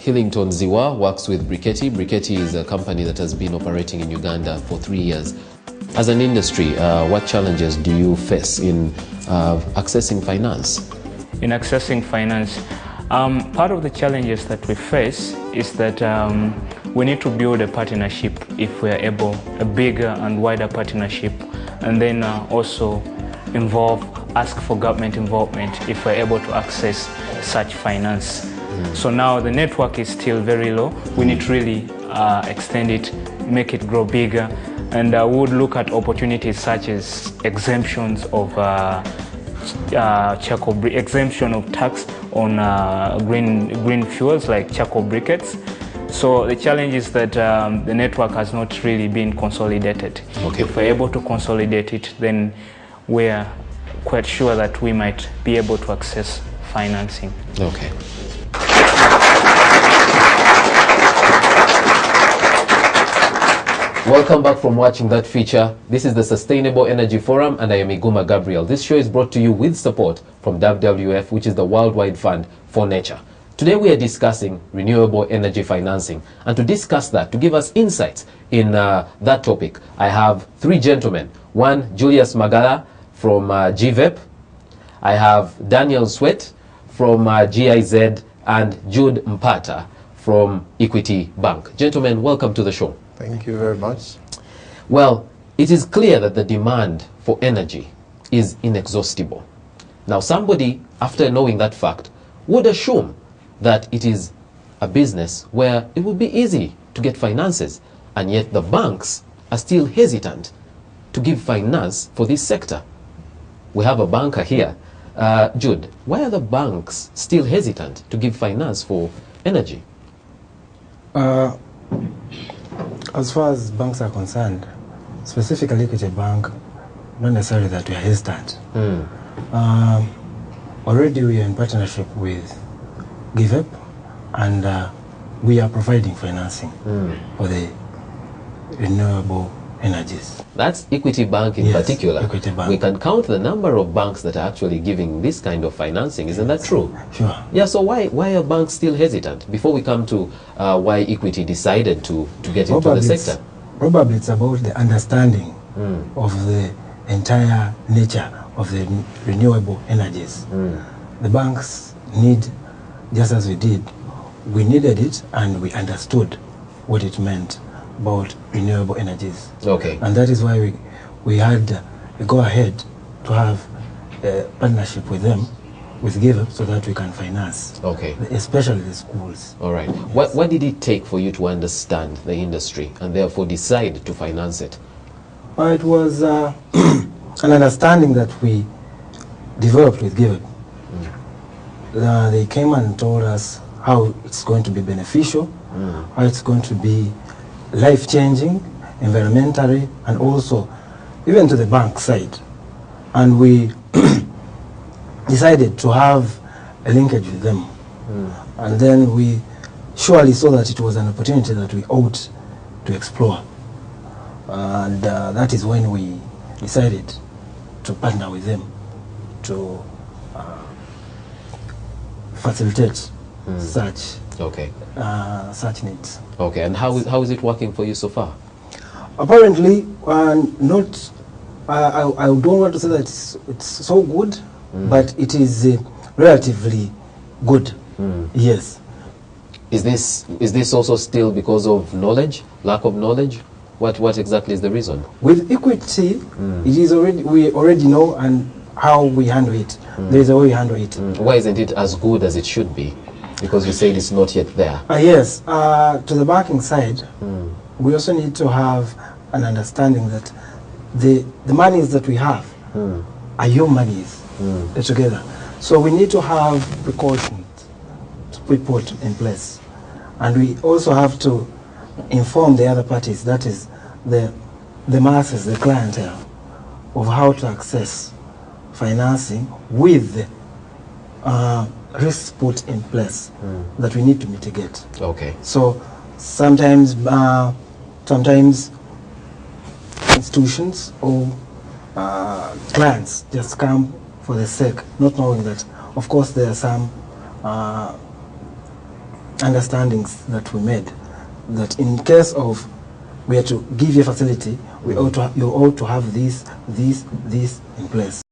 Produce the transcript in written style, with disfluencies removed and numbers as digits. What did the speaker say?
Hillington Ziwa works with Briquetti. Briquetti is a company that has been operating in Uganda for 3 years. As an industry, what challenges do you face in accessing finance? In accessing finance, part of the challenges that we face is that we need to build a partnership if we are able, a bigger and wider partnership, and then also ask for government involvement if we're able to access such finance. So now the network is still very low. We need to really extend it, make it grow bigger, and we would look at opportunities such as exemptions of exemption of tax on green fuels like charcoal briquettes. So the challenge is that the network has not really been consolidated. Okay. If we're able to consolidate it, then we're quite sure that we might be able to access financing. Okay. Welcome back from watching that feature. This is the Sustainable Energy Forum, and I am Iguma Gabriel. This show is brought to you with support from WWF, which is the Worldwide Fund for Nature. Today we are discussing renewable energy financing, and to discuss that, to give us insights in that topic, I have three gentlemen. One, Julius Magala from GVEP. I have Daniel Sweat from GIZ, and Jude Mpata from Equity Bank. Gentlemen, welcome to the show. Thank you very much. Well, it is clear that the demand for energy is inexhaustible. Now, somebody, after knowing that fact, would assume that it is a business where it would be easy to get finances, and yet the banks are still hesitant to give finance for this sector. We have a banker here. Jude, why are the banks still hesitant to give finance for energy? As far as banks are concerned, specifically Equity Bank, not necessarily that we are hesitant. Already we are in partnership with GVEP, and we are providing financing for the renewable energies. That's Equity Bank in particular. Equity Bank. We can count the number of banks that are actually giving this kind of financing. Isn't that true? Sure. Yeah, so why are banks still hesitant? Before we come to why Equity decided to get into the sector. Probably it's about the understanding of the entire nature of the renewable energies. The banks need, just as we did, we needed it and we understood what it meant about renewable energies. Okay. And that is why we had a go ahead to have a partnership with them, with GVEP, so that we can finance, Okay. especially the schools. All right. Yes. What did it take for you to understand the industry and therefore decide to finance it? It was an understanding that we developed with GVEP. They came and told us how it's going to be beneficial, how it's going to be life-changing, environmentally, and also even to the bank side. And we decided to have a linkage with them. And then we surely saw that it was an opportunity that we ought to explore. And that is when we decided to partner with them to facilitate such needs. Okay, and how is it working for you so far? Apparently, not. I don't want to say that it's so good, but it is relatively good. Yes. Is this also still because of knowledge, lack of knowledge? What exactly is the reason? With Equity, it is we already know and how we handle it. There is a way we handle it. Why isn't it as good as it should be? Because you said it's not yet there. Yes, to the banking side, we also need to have an understanding that the monies that we have are your monies together. So we need to have precautions to be put in place. And we also have to inform the other parties, that is the masses, the clientele, of how to access financing with risks put in place that we need to mitigate. Okay. So sometimes institutions or clients just come for the sake, not knowing that, of course, there are some understandings that we made, that in case of we are to give you a facility, you ought to have this in place.